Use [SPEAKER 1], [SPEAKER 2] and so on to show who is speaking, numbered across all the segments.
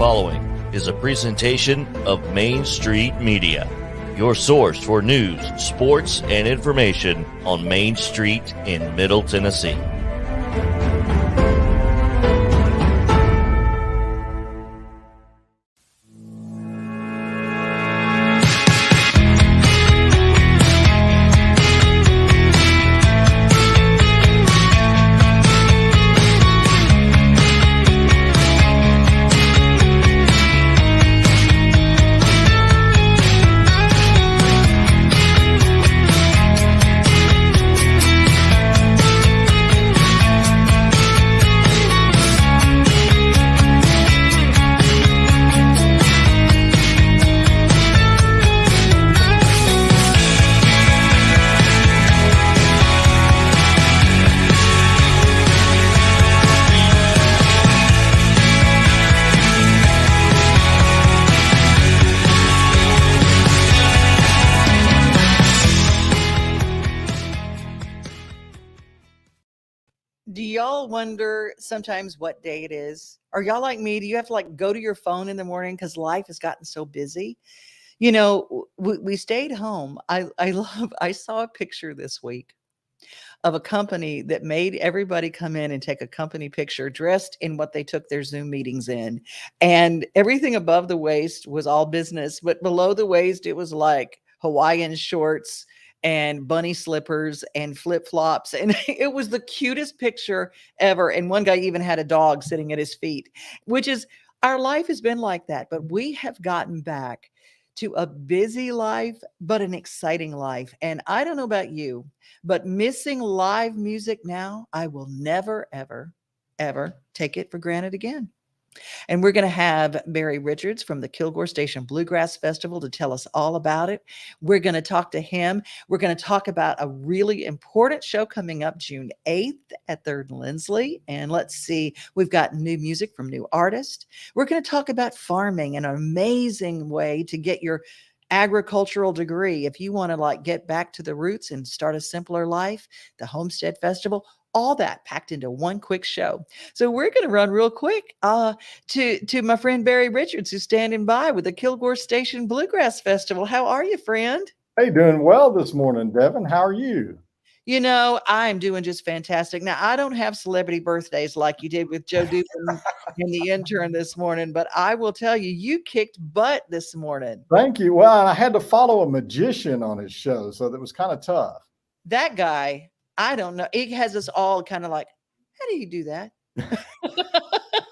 [SPEAKER 1] following is a presentation of Main Street Media, your source for news, sports, and information on Main Street in Middle Tennessee.
[SPEAKER 2] Do y'all wonder sometimes what day it is? Are y'all like me? Do you have to go to your phone in the morning because life has gotten so busy? You know, we stayed home. I saw a picture this week of a company that made everybody come in and take a company picture dressed in what they took their Zoom meetings in. And everything above the waist was all business, but below the waist, it was like Hawaiian shorts and bunny slippers and flip-flops. And it was the cutest picture ever. And one guy even had a dog sitting at his feet, which is, our life has been like that. But we have gotten back to a busy life, but an exciting life. And I don't know about you, but missing live music now, I will never, ever, ever take it for granted again. And we're going to have Barry Richards from the Kilgore Bluegrass Festival to tell us all about it. We're going to talk to him. We're going to talk about a really important show coming up June 8th at 3rd and Lindsley. And let's see, we've got new music from new artists. We're going to talk about farming, an amazing way to get your agricultural degree. If you want to get back to the roots and start a simpler life, the Homestead Festival, all that packed into one quick show. So we're going to run real quick to my friend Barry Richards, who's standing by with the Kilgore Bluegrass Festival. How are you, friend?
[SPEAKER 3] Hey, doing well this morning, Devin. How are you?
[SPEAKER 2] You know, I'm doing just fantastic. Now, I don't have celebrity birthdays like you did with Joe Dupin and the intern this morning, but I will tell you, you kicked butt this morning.
[SPEAKER 3] Thank you. Well, I had to follow a magician on his show, so that was kind of tough.
[SPEAKER 2] That guy, I don't know. It has us all kind of like, how do you do that?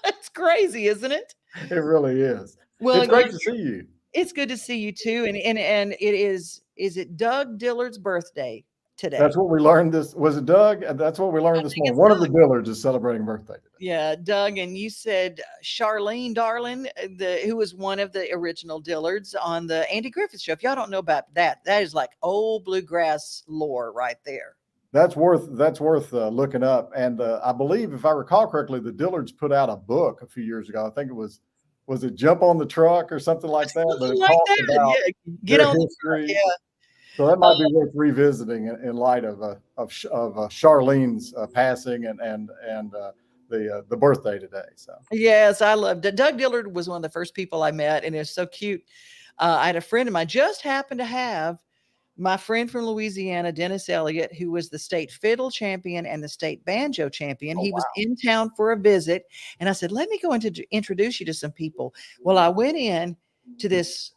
[SPEAKER 2] It's crazy, isn't it?
[SPEAKER 3] It really is. Well, it's great to see you.
[SPEAKER 2] It's good to see you too. And it is it Doug Dillard's birthday today?
[SPEAKER 3] That's what we learned was it Doug? That's what we learned this morning. One of the Dillards is celebrating birthday today.
[SPEAKER 2] Yeah, Doug. And you said Charlene Darlin, who was one of the original Dillards on the Andy Griffith Show. If y'all don't know about that, that is like old bluegrass lore right there.
[SPEAKER 3] That's worth looking up. And I believe, if I recall correctly, the Dillards put out a book a few years ago. I think it was it Jump on the Truck or something like that?
[SPEAKER 2] Something like that. Yeah. Get on the truck. Yeah.
[SPEAKER 3] So that might be worth revisiting in light of Charlene's passing and the birthday today. So
[SPEAKER 2] yes, I loved it. Doug Dillard was one of the first people I met, and it's so cute. I had a friend of mine, just happened to have my friend from Louisiana, Dennis Elliott, who was the state fiddle champion and the state banjo champion. He was in town for a visit. And I said, let me go in to introduce you to some people. Well, I went in to this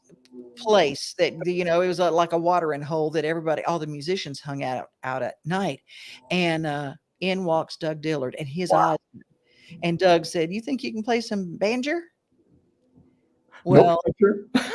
[SPEAKER 2] place that, it was like a watering hole that all the musicians hung out at night. And in walks Doug Dillard and his eyes. And Doug said, you think you can play some banjo? Well, nope.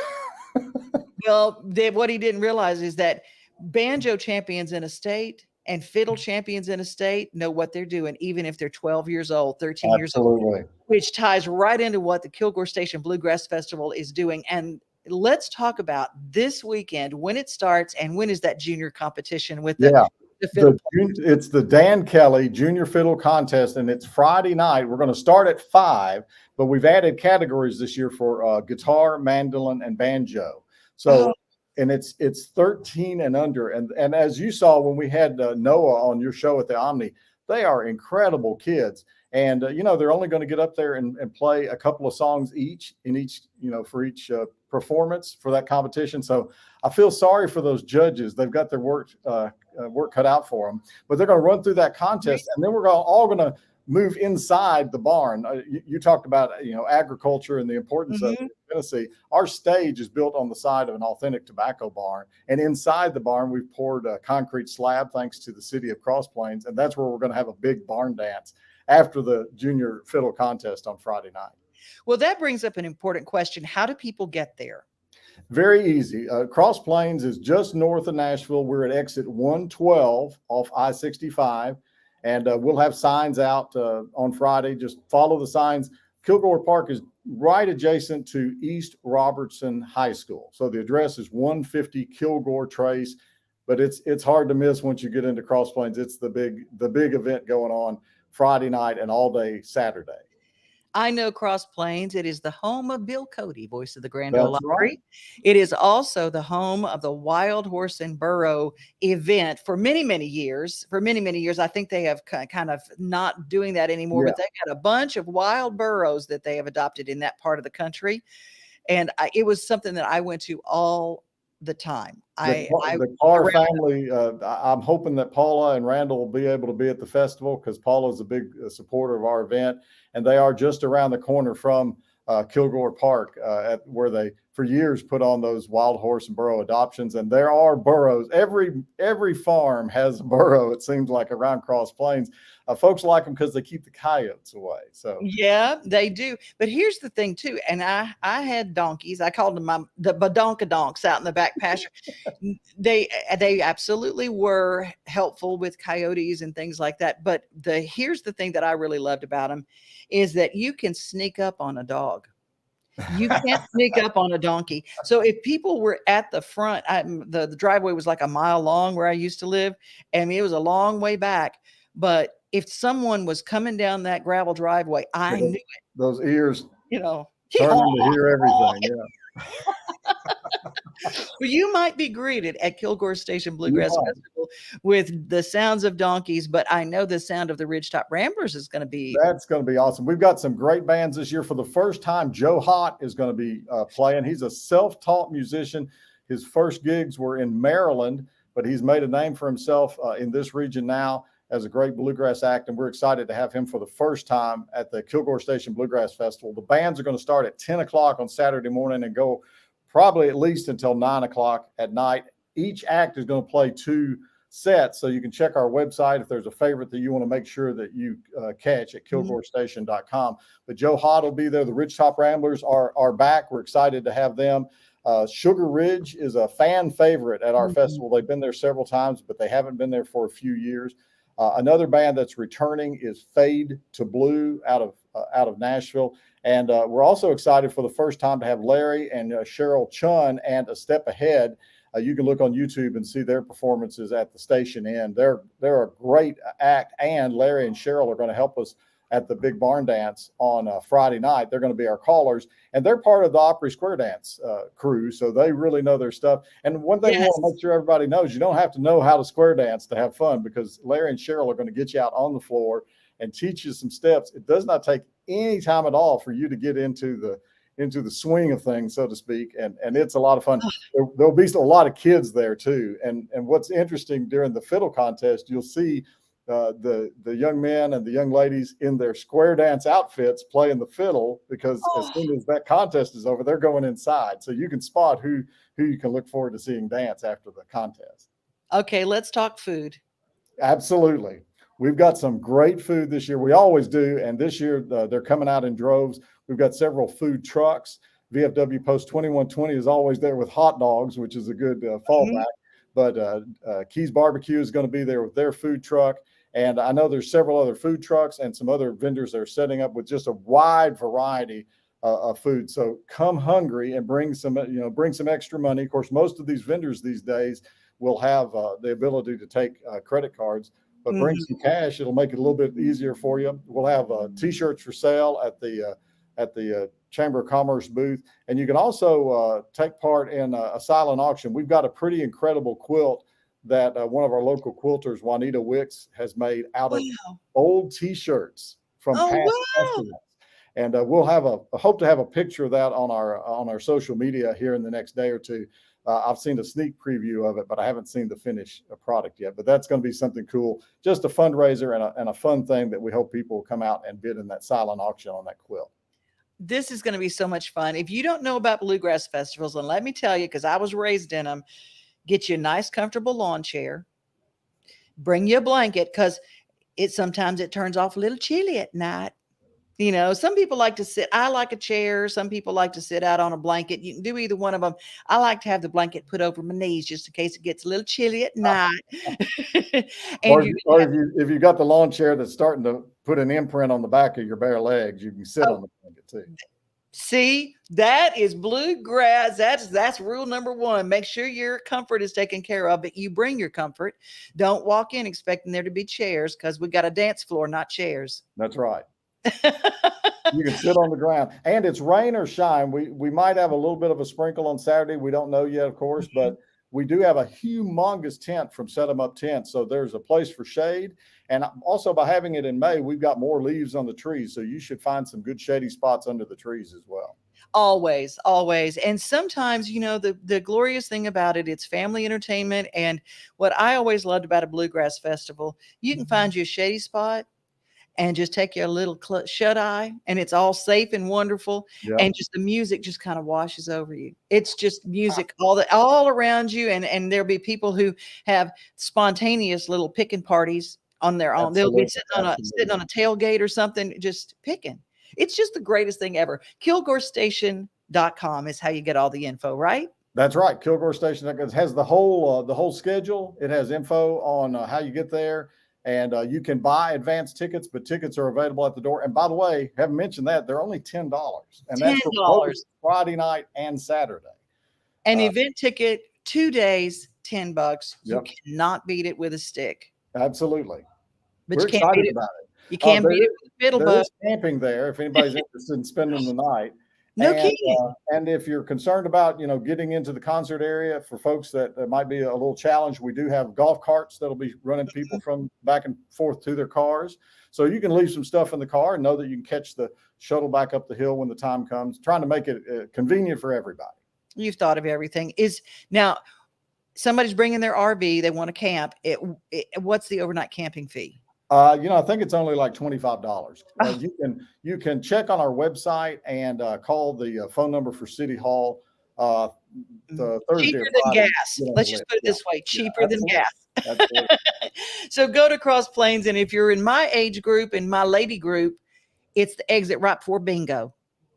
[SPEAKER 2] Well, what he didn't realize is that banjo champions in a state and fiddle champions in a state know what they're doing, even if they're 12 years old, 13 years old, which ties right into what the Kilgore Bluegrass Festival is doing. And let's talk about this weekend, when it starts, and when is that junior competition with the fiddle?
[SPEAKER 3] It's the Dan Kelly Junior Fiddle Contest, and it's Friday night. We're going to start at 5, but we've added categories this year for guitar, mandolin, and banjo. So, and it's 13 and under. And as you saw when we had Noah on your show at the Omni, They are incredible kids. And, they're only going to get up there and play a couple of songs for each performance for that competition. So I feel sorry for those judges. They've got their work cut out for them, but they're going to run through that contest. And then we're all going to move inside the barn. You talked about, agriculture and the importance of Tennessee. Our stage is built on the side of an authentic tobacco barn. And inside the barn, we've poured a concrete slab thanks to the city of Cross Plains. And that's where we're going to have a big barn dance after the junior fiddle contest on Friday night.
[SPEAKER 2] Well, that brings up an important question. How do people get there?
[SPEAKER 3] Very easy. Cross Plains is just north of Nashville. We're at exit 112 off I-65, and we'll have signs out on Friday. Just follow the signs. Kilgore Park is right adjacent to East Robertson High School. So the address is 150 Kilgore Trace, but it's hard to miss once you get into Cross Plains. It's the big event going on Friday night and all day Saturday.
[SPEAKER 2] I know Cross Plains. It is the home of Bill Cody, voice of the Grand Ole Opry.
[SPEAKER 3] Right.
[SPEAKER 2] It is also the home of the Wild Horse and Burro event for many, many years. For many, many years, I think they have kind of not doing that anymore, but they've got a bunch of wild burros that they have adopted in that part of the country. And it was something that I went to all the time.
[SPEAKER 3] The Carr family, I'm hoping that Paula and Randall will be able to be at the festival because Paula is a big supporter of our event, and they are just around the corner from Kilgore Park, where they for years put on those wild horse and burro adoptions. And there are burros. Every farm has a burro, it seems like, around Cross Plains. Folks like them because they keep the coyotes away. So
[SPEAKER 2] yeah, they do. But here's the thing too. And I had donkeys. I called them the badonkadonks out in the back pasture. They absolutely were helpful with coyotes and things like that. But here's the thing that I really loved about them is that you can sneak up on a dog. You can't sneak up on a donkey. So if people were at the front, the driveway was like a mile long where I used to live. And it was a long way back. But if someone was coming down that gravel driveway, I knew it.
[SPEAKER 3] Those ears,
[SPEAKER 2] turning
[SPEAKER 3] to hear everything. Yeah.
[SPEAKER 2] Well, you might be greeted at Kilgore Station Bluegrass Festival with the sounds of donkeys, but I know the sound of the Ridgetop Ramblers is going to be.
[SPEAKER 3] That's going to be awesome. We've got some great bands this year. For the first time, Joe Hott is going to be playing. He's a self-taught musician. His first gigs were in Maryland, but he's made a name for himself in this region now as a great bluegrass act, and we're excited to have him for the first time at the Kilgore Station Bluegrass Festival. The bands are going to start at 10 o'clock on Saturday morning and go probably at least until 9 o'clock at night. Each act is going to play 2 sets, so you can check our website if there's a favorite that you want to make sure that you catch at kilgorestation.com. But Joe Hott will be there. The Ridgetop Ramblers are back. We're excited to have them. Sugar Ridge is a fan favorite at our festival. They've been there several times, but they haven't been there for a few years. Another band that's returning is Fade to Blue out of Nashville. And we're also excited for the first time to have Larry and Cheryl Chun and A Step Ahead. You can look on YouTube and see their performances at the Station Inn. They're a great act, and Larry and Cheryl are going to help us at the big barn dance on Friday night. They're going to be our callers, and they're part of the Opry Square Dance crew, so they really know their stuff. And one thing we want to make sure everybody knows, you don't have to know how to square dance to have fun, because Larry and Cheryl are going to get you out on the floor and teach you some steps. It does not take any time at all for you to get into the swing of things, so to speak, and it's a lot of fun. There'll be a lot of kids there too, and what's interesting during the fiddle contest, you'll see the young men and the young ladies in their square dance outfits playing the fiddle, because as soon as that contest is over, they're going inside. So you can spot who you can look forward to seeing dance after the contest.
[SPEAKER 2] Okay, let's talk food.
[SPEAKER 3] Absolutely. We've got some great food this year. We always do. And this year they're coming out in droves. We've got several food trucks. VFW Post 2120 is always there with hot dogs, which is a good fallback. But Keys Barbecue is going to be there with their food truck. And I know there's several other food trucks and some other vendors that are setting up with just a wide variety of food. So come hungry and bring some extra money. Of course, most of these vendors these days will have the ability to take credit cards, but bring some cash. It'll make it a little bit easier for you. We'll have T-shirts for sale at the Chamber of Commerce booth. And you can also take part in a silent auction. We've got a pretty incredible quilt that one of our local quilters, Juanita Wicks, has made out of old T-shirts from past festivals. And we'll have hope to have a picture of that on our social media here in the next day or two. I've seen a sneak preview of it, but I haven't seen the finished product yet. But that's going to be something cool, just a fundraiser and a fun thing that we hope people will come out and bid in that silent auction on that quilt.
[SPEAKER 2] This is going to be so much fun. If you don't know about bluegrass festivals, and let me tell you, because I was raised in them, get you a nice, comfortable lawn chair. Bring you a blanket, because sometimes it turns off a little chilly at night. You know, some people like to sit. I like a chair. Some people like to sit out on a blanket. You can do either one of them. I like to have the blanket put over my knees just in case it gets a little chilly at night.
[SPEAKER 3] Or if you got the lawn chair that's starting to put an imprint on the back of your bare legs, you can sit on the blanket too.
[SPEAKER 2] See, that is bluegrass. That's rule number one. Make sure your comfort is taken care of, but you bring your comfort. Don't walk in expecting there to be chairs, because we got a dance floor, not chairs.
[SPEAKER 3] That's right. You can sit on the ground, and it's rain or shine. We might have a little bit of a sprinkle on Saturday. We don't know yet, of course, but we do have a humongous tent from Set 'em Up Tents. So there's a place for shade. And also, by having it in May, we've got more leaves on the trees. So you should find some good shady spots under the trees as well.
[SPEAKER 2] Always. And sometimes, you know, the glorious thing about it, it's family entertainment. And what I always loved about a bluegrass festival, you can find you a shady spot and just take your little shut eye, and it's all safe and wonderful. Yeah. And just the music just kind of washes over you. It's just music all around you. And there'll be people who have spontaneous little picking parties on their own. Absolutely. They'll be sitting on a tailgate or something, just picking. It's just the greatest thing ever. KilgoreStation.com is how you get all the info, right?
[SPEAKER 3] That's right. Kilgore Station has the whole schedule. It has info on how you get there. And you can buy advance tickets, but tickets are available at the door. And by the way, haven't mentioned that, they're only $10. And that's for Friday night and Saturday.
[SPEAKER 2] An event ticket, 2 days, $10. Yep. You cannot beat it with a stick.
[SPEAKER 3] Absolutely.
[SPEAKER 2] But
[SPEAKER 3] we're excited about it.
[SPEAKER 2] You can't beat it with a fiddle.
[SPEAKER 3] There is camping there if anybody's interested in spending the night.
[SPEAKER 2] No kidding.
[SPEAKER 3] And if you're concerned about, getting into the concert area, for folks that might be a little challenge, we do have golf carts that'll be running people from back and forth to their cars. So you can leave some stuff in the car and know that you can catch the shuttle back up the hill when the time comes, trying to make it convenient for everybody.
[SPEAKER 2] You've thought of everything. Now somebody's bringing their RV, they want to camp. What's the overnight camping fee?
[SPEAKER 3] I think it's only like $25. You can check on our website and call the phone number for City Hall. The Thursday
[SPEAKER 2] cheaper than gas. Let's just put it this way: cheaper than gas. So go to Cross Plains, and if you're in my age group and my lady group, it's the exit right before bingo.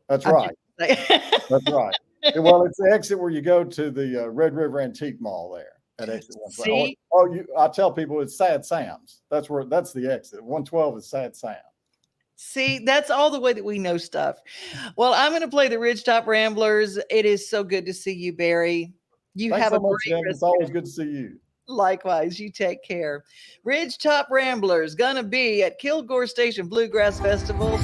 [SPEAKER 3] That's right. That's right. Well, it's the exit where you go to the Red River Antique Mall there. At exit 112. I tell people it's Sad Sam's. That's the exit. 112 is Sad Sam.
[SPEAKER 2] See, that's all the way that we know stuff. Well, I'm going to play the Ridgetop Ramblers. It is so good to see you, Barry.
[SPEAKER 3] Thanks have so a much, great. It's always good to see you.
[SPEAKER 2] Likewise, you take care. Ridgetop Ramblers going to be at Kilgore Station Bluegrass Festival.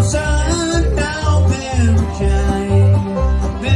[SPEAKER 4] Sundown and shine.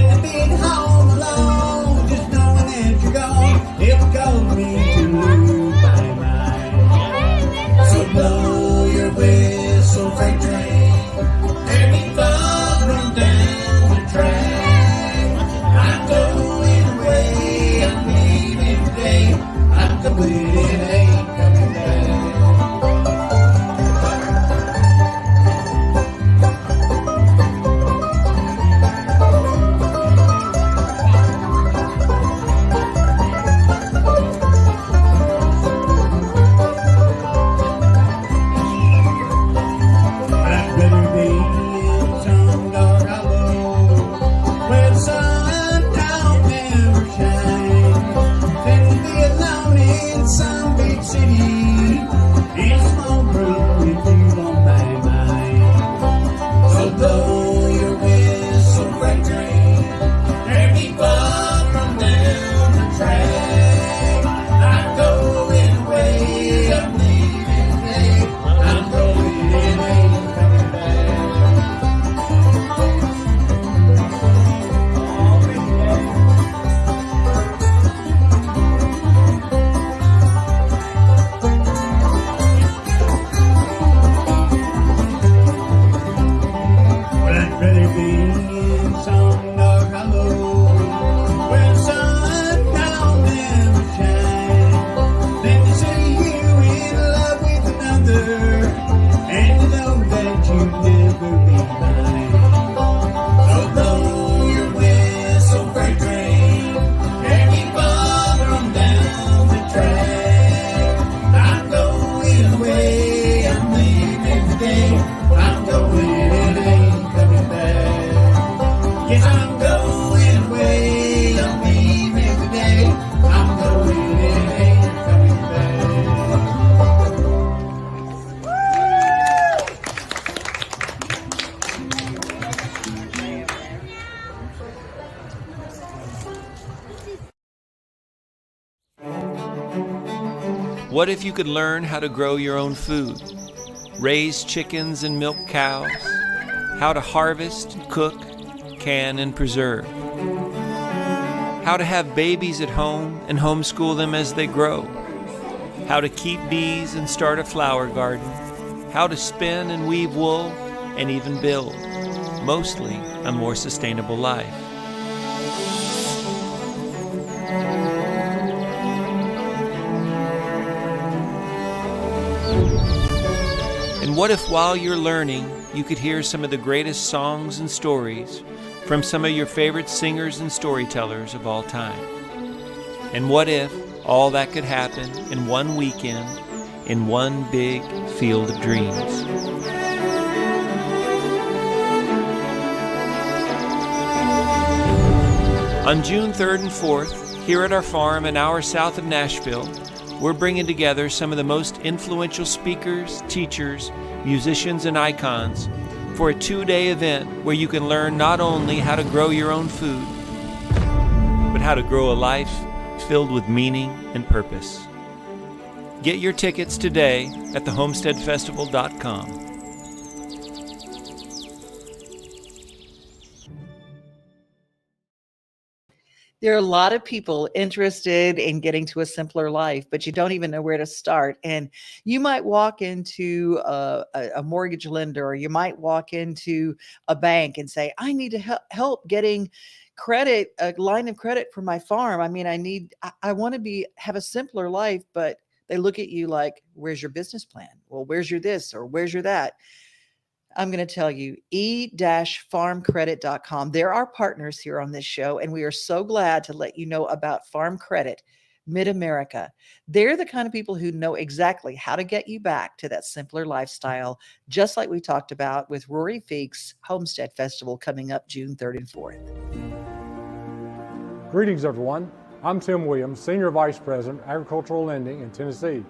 [SPEAKER 4] What if you could learn how to grow your own food, raise chickens and milk cows, how to harvest, cook, can, and preserve, how to have babies at home and homeschool them as they grow, how to keep bees and start a flower garden, how to spin and weave wool, and even build, mostly, a more sustainable life. And what if while you're learning, you could hear some of the greatest songs and stories from some of your favorite singers and storytellers of all time? And what if all that could happen in one weekend, in one big field of dreams? On June 3rd and 4th, here at our farm an hour south of Nashville, we're bringing together some of the most influential speakers, teachers, musicians, and icons for a 2-day event where you can learn not only how to grow your own food, but how to grow a life filled with meaning and purpose. Get your tickets today at thehomesteadfestival.com.
[SPEAKER 2] There are a lot of people interested in getting to a simpler life, but you don't even know where to start. And you might walk into a mortgage lender, or you might walk into a bank and say, I need to help getting credit, a line of credit for my farm. I mean, I want to have a simpler life, but they look at you like, where's your business plan? Well, where's your this or where's your that? I'm going to tell you, e-farmcredit.com. They're our partners here on this show, and we are so glad to let you know about Farm Credit Mid-America. They're the kind of people who know exactly how to get you back to that simpler lifestyle, just like we talked about with Rory Feek's Homestead Festival coming up June 3rd and 4th.
[SPEAKER 5] Greetings, everyone. I'm Tim Williams, Senior Vice President, Agricultural Lending in Tennessee.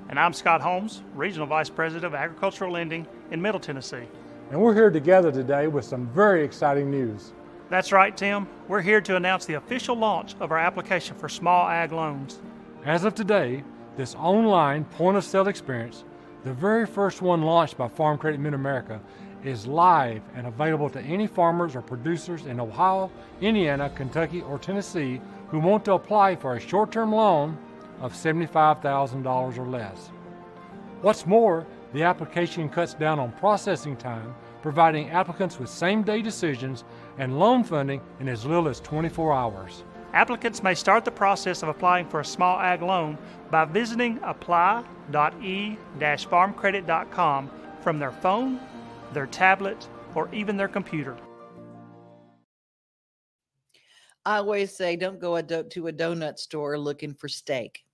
[SPEAKER 6] And I'm Scott Holmes, Regional Vice President of Agricultural Lending in Middle Tennessee.
[SPEAKER 5] And we're here together today with some very exciting news.
[SPEAKER 6] That's right, Tim. We're here to announce the official launch of our application for small ag loans.
[SPEAKER 5] As of today, this online point-of-sale experience, the very first one launched by Farm Credit Mid-America, is live and available to any farmers or producers in Ohio, Indiana, Kentucky, or Tennessee who want to apply for a short-term loan of $75,000 or less. What's more, the application cuts down on processing time, providing applicants with same-day decisions and loan funding in as little as 24 hours.
[SPEAKER 6] Applicants may start the process of applying for a small ag loan by visiting apply.e-farmcredit.com from their phone, their tablet, or even their computer.
[SPEAKER 2] I always say, don't go to a donut store looking for steak.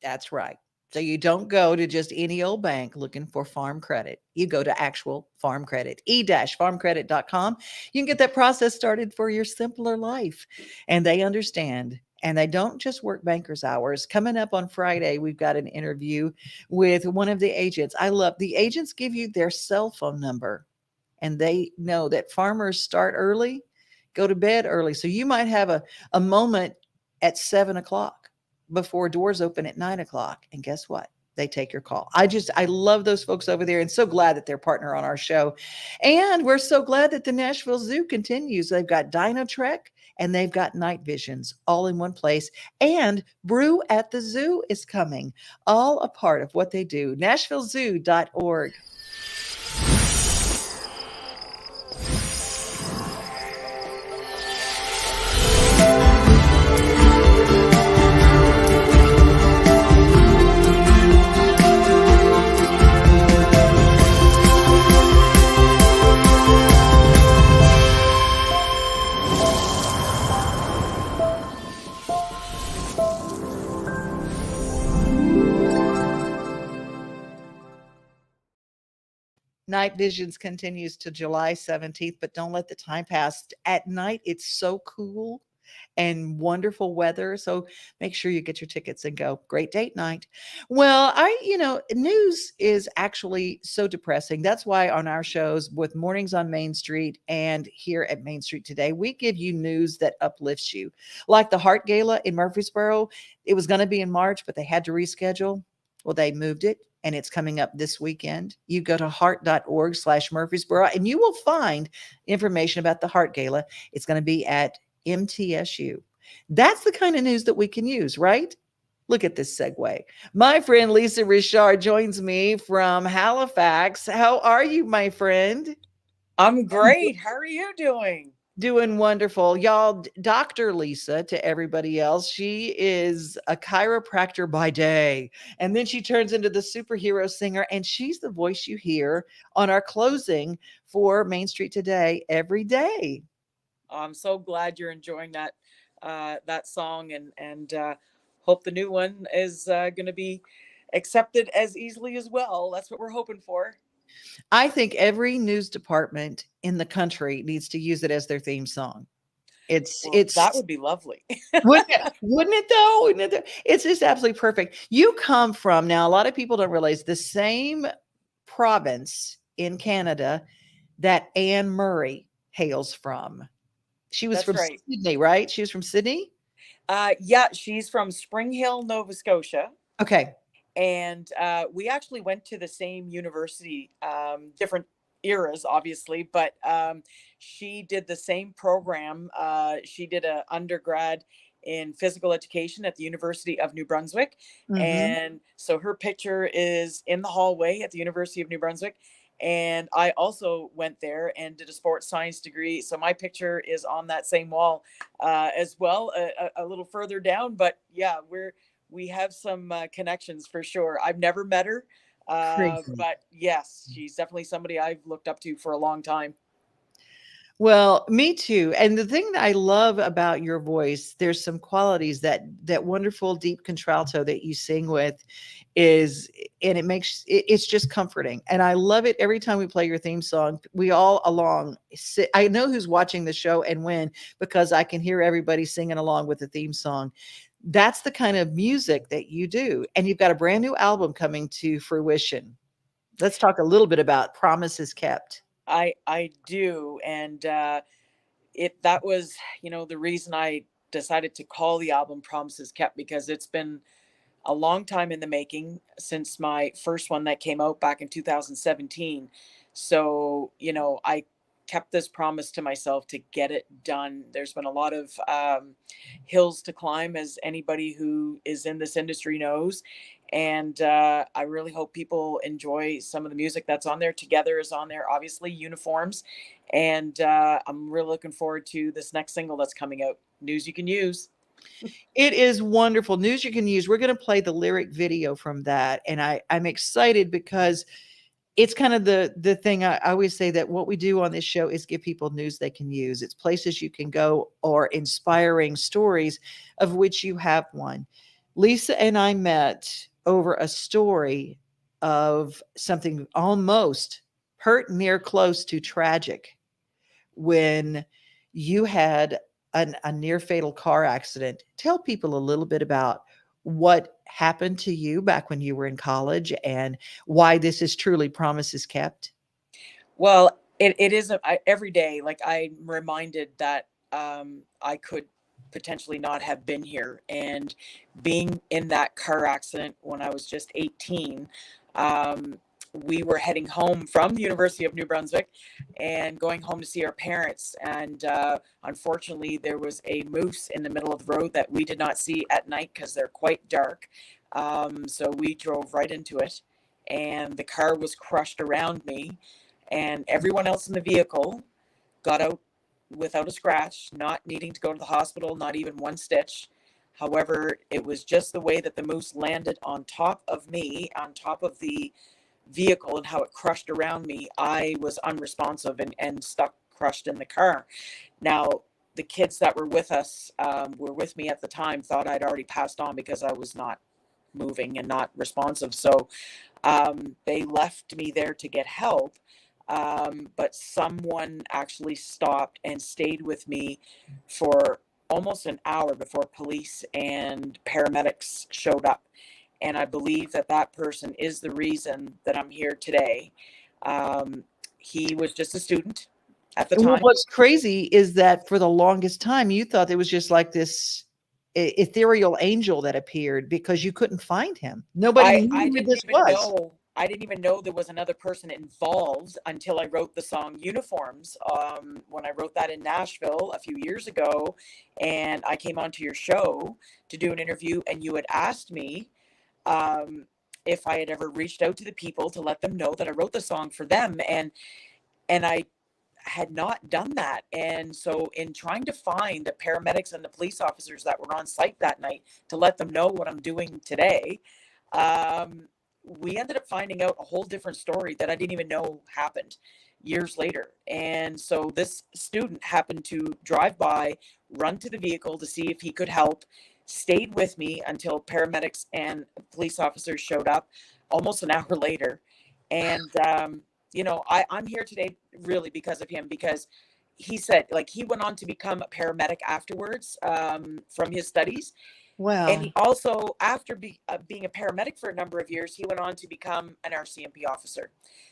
[SPEAKER 2] That's right. So you don't go to just any old bank looking for farm credit. You go to actual farm credit, e-farmcredit.com. You can get that process started for your simpler life. And they understand. And they don't just work banker's hours. Coming up on Friday, we've got an interview with one of the agents. I love the agents give you their cell phone number. And they know that farmers start early, go to bed early. So you might have a moment at 7 o'clock before doors open at 9 o'clock. And guess what? They take your call. I love those folks over there, and so glad that they're partner on our show. And we're so glad that the Nashville Zoo continues. They've got Dino Trek and they've got Night Visions all in one place. And Brew at the Zoo is coming, all a part of what they do. NashvilleZoo.org. Night Visions continues to July 17th, but don't let the time pass. At night, it's so cool. and wonderful weather. So make sure you get your tickets and go. Great date night. Well, news is actually so depressing. That's why on our shows with Mornings on Main Street and here at Main Street Today, we give you news that uplifts you. Like the Heart Gala in Murfreesboro, it was going to be in March, but they had to reschedule. Well, they moved it and it's coming up this weekend. You go to heart.org/Murfreesboro and you will find information about the Heart Gala. It's going to be at MTSU. That's the kind of news that we can use, right? Look at this segue. My friend Lisa Richard joins me from Halifax. How are you, my friend?
[SPEAKER 7] I'm great. How are you doing?
[SPEAKER 2] Doing wonderful. Y'all, Dr. Lisa to everybody else, she is a chiropractor by day. And then she turns into the superhero singer, and she's the voice you hear on our closing for Main Street Today every day.
[SPEAKER 7] I'm so glad you're enjoying that song, and hope the new one is going to be accepted as easily as well. That's what we're hoping for.
[SPEAKER 2] I think every news department in the country needs to use it as their theme song.
[SPEAKER 7] That would be lovely.
[SPEAKER 2] Wouldn't it though? Wouldn't it? It's just absolutely perfect. You come from, now a lot of people don't realize, the same province in Canada that Anne Murray hails from. She was from Sydney, right? She was from Sydney?
[SPEAKER 7] Yeah, she's from Spring Hill, Nova Scotia.
[SPEAKER 2] Okay.
[SPEAKER 7] And we actually went to the same university, different eras, obviously, but she did the same program. She did an undergrad in physical education at the University of New Brunswick. Mm-hmm. And so her picture is in the hallway at the University of New Brunswick. And I also went there and did a sports science degree. So my picture is on that same wall as well, a little further down. But yeah, we have some connections for sure. I've never met her, but yes, she's definitely somebody I've looked up to for a long time.
[SPEAKER 2] Well, me too. And the thing that I love about your voice, there's some qualities that wonderful deep contralto that you sing with is, and it's just comforting. And I love it every time we play your theme song. We all along sit. I know who's watching the show and when, because I can hear everybody singing along with the theme song. That's the kind of music that you do. And you've got a brand new album coming to fruition. Let's talk a little bit about Promises Kept.
[SPEAKER 7] I do. And that was, the reason I decided to call the album Promises Kept, because it's been a long time in the making since my first one that came out back in 2017. So, I kept this promise to myself to get it done. There's been a lot of hills to climb, as anybody who is in this industry knows. And I really hope people enjoy some of the music that's on there. Together is on there, obviously, Uniforms. And I'm really looking forward to this next single that's coming out, News You Can Use.
[SPEAKER 2] It is wonderful. News You Can Use. We're going to play the lyric video from that. And I'm excited because it's kind of the thing I always say, that what we do on this show is give people news they can use. It's places you can go, or inspiring stories, of which you have one. Lisa and I met over a story of something almost near close to tragic, when you had a near fatal car accident. Tell people a little bit about what happened to you back when you were in college and why this is truly Promises Kept.
[SPEAKER 7] Well, it is every day. Like, I'm reminded that I could potentially not have been here, and being in that car accident when I was just 18, we were heading home from the University of New Brunswick and going home to see our parents. And unfortunately, there was a moose in the middle of the road that we did not see at night because they're quite dark. So we drove right into it, and the car was crushed around me, and everyone else in the vehicle got out without a scratch, not needing to go to the hospital, not even one stitch. However, it was just the way that the moose landed on top of me, on top of the vehicle, and how it crushed around me. I was unresponsive and stuck, crushed in the car. Now, the kids that were with us, were with me at the time, thought I'd already passed on because I was not moving and not responsive. So they left me there to get help. But someone actually stopped and stayed with me for almost an hour before police and paramedics showed up. And I believe that that person is the reason that I'm here today. He was just a student at the time.
[SPEAKER 2] What's crazy is that for the longest time, you thought it was just like this ethereal angel that appeared because you couldn't find him. Nobody knew who this was.
[SPEAKER 7] I didn't even know there was another person involved until I wrote the song Uniforms. When I wrote that in Nashville a few years ago, and I came onto your show to do an interview, and you had asked me if I had ever reached out to the people to let them know that I wrote the song for them. And I had not done that. And so in trying to find the paramedics and the police officers that were on site that night to let them know what I'm doing today, we ended up finding out a whole different story that I didn't even know happened years later. And so this student happened to drive by, run to the vehicle to see if he could help, stayed with me until paramedics and police officers showed up almost an hour later. And, I'm here today really because of him, because he said, like, he went on to become a paramedic afterwards from his studies.
[SPEAKER 2] Wow.
[SPEAKER 7] And he also, after being a paramedic for a number of years, he went on to become an RCMP officer.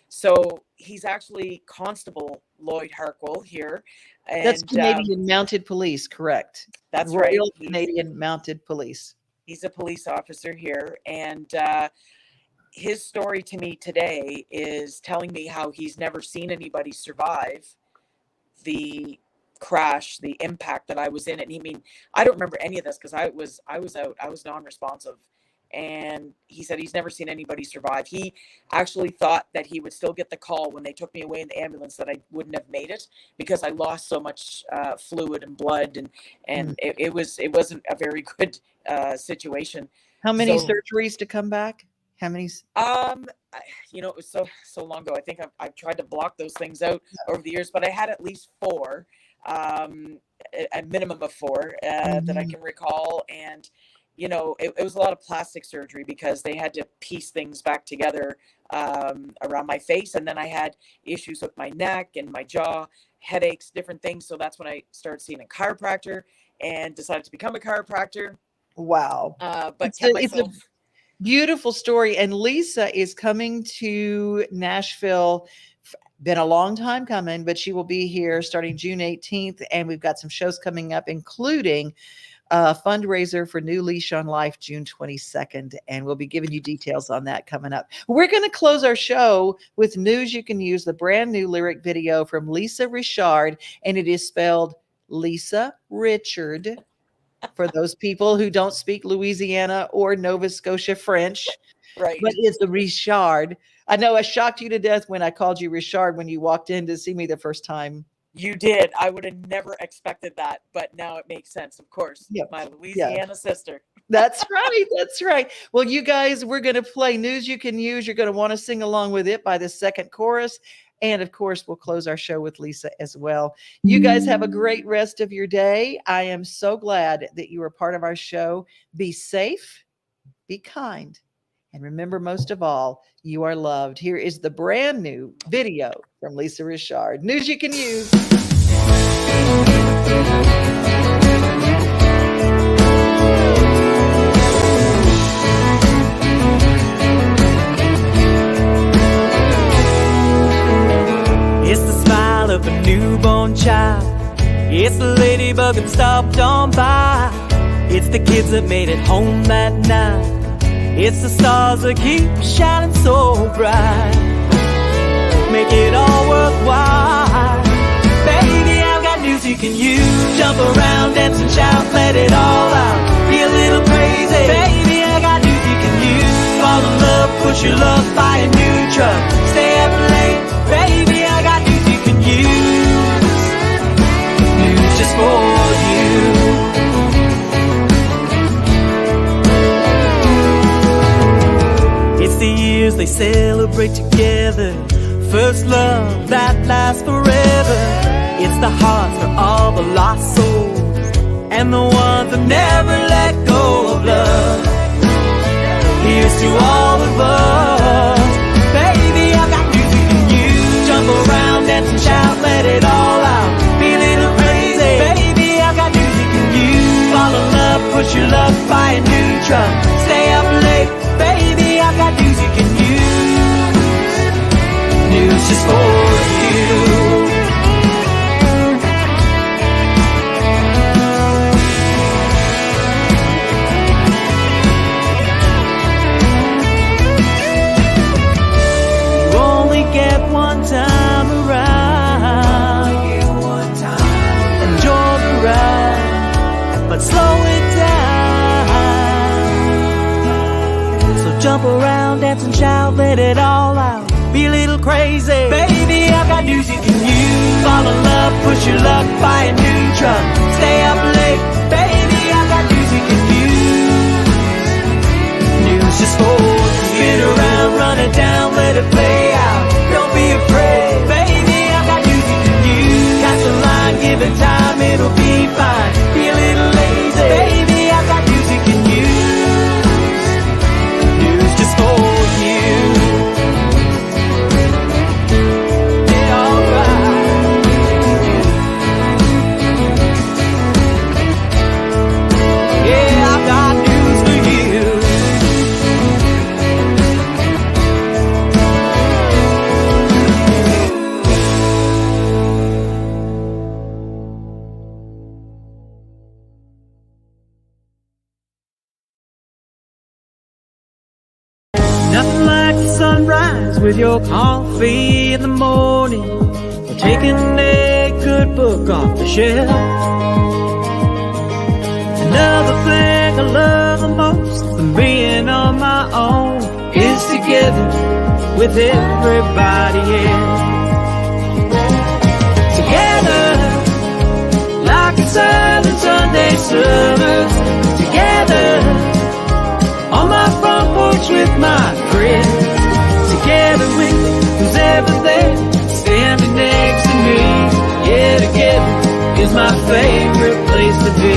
[SPEAKER 7] So he's actually Constable Lloyd Harkwell here. And,
[SPEAKER 2] that's Canadian Mounted Police, correct?
[SPEAKER 7] That's
[SPEAKER 2] Royal
[SPEAKER 7] right.
[SPEAKER 2] Canadian Mounted Police.
[SPEAKER 7] He's a police officer here. And his story to me today is telling me how he's never seen anybody survive the crash, the impact that I was in. And I don't remember any of this because I was out, I was non-responsive. And he said he's never seen anybody survive. He actually thought that he would still get the call when they took me away in the ambulance that I wouldn't have made it because I lost so much fluid and blood, and it wasn't a very good situation.
[SPEAKER 2] How many surgeries to come back? How many?
[SPEAKER 7] It was so long ago. I think I've tried to block those things out over the years, but I had at least 4. A minimum of 4 that I can recall. And, it was a lot of plastic surgery because they had to piece things back together around my face. And then I had issues with my neck and my jaw, headaches, different things. So that's when I started seeing a chiropractor and decided to become a chiropractor.
[SPEAKER 2] Wow.
[SPEAKER 7] But
[SPEAKER 2] it's a beautiful story. And Lisa is coming to Nashville. Been a long time coming, but she will be here starting June 18th. And we've got some shows coming up, including a fundraiser for New Leash on Life, June 22nd. And we'll be giving you details on that coming up. We're going to close our show with News You Can Use, the brand new lyric video from Lisa Richard. And it is spelled Lisa Richard for those people who don't speak Louisiana or Nova Scotia French.
[SPEAKER 7] Right.
[SPEAKER 2] But it's a Richard. I know I shocked you to death when I called you Richard when you walked in to see me the first time.
[SPEAKER 7] You did. I would have never expected that, but now it makes sense. Of course, my Louisiana sister.
[SPEAKER 2] That's right. That's right. Well, you guys, we're going to play News You Can Use. You're going to want to sing along with it by the second chorus. And of course, we'll close our show with Lisa as well. You guys have a great rest of your day. I am so glad that you are part of our show. Be safe, be kind. And remember, most of all, you are loved. Here is the brand new video from Lisa Richard. News You Can Use.
[SPEAKER 8] It's the smile of a newborn child. It's the ladybug that stopped on by. It's the kids that made it home that night. It's the stars that keep shining so bright. Make it all worthwhile. Baby, I've got news you can use. Jump around, dance and shout, let it all out. Be a little crazy. Baby, I got news you can use. Fall in love, push your luck, buy a new truck. Stay up late. Baby, I got news you can use. News just for you. It's the years they celebrate together. First love that lasts forever. It's the hearts for all the lost souls and the ones that never let go of love. Here's to all of us. Baby, I've got news you can use. Jump around, dance and shout, let it all out. Be a little crazy. Baby, I've got news you can use. jump around, dance and shout, let it all out. Be a little crazy. Baby, I've got news you can use. Fall in love, push your luck, buy a new truck. Stay up late. Baby, I've got news you can use. News just for you. Spin around, run it down, let it play out. Don't be afraid. Baby, I've got news you can use. Catch the line, give it time, it'll be fine. Be a little lazy. Baby, I've got news you can use. News just for you. Yeah, alright. Yeah, I've got news for you. Nothing like the sunrise with your coffee in the morning, or taking a good book off the shelf. Another thing I love the most than being on my own is together with everybody else. Together, like it's early Sunday summer. Together, on my front porch with my friends. Together with who's ever there, standing next to me. Yeah, together is my favorite place to be.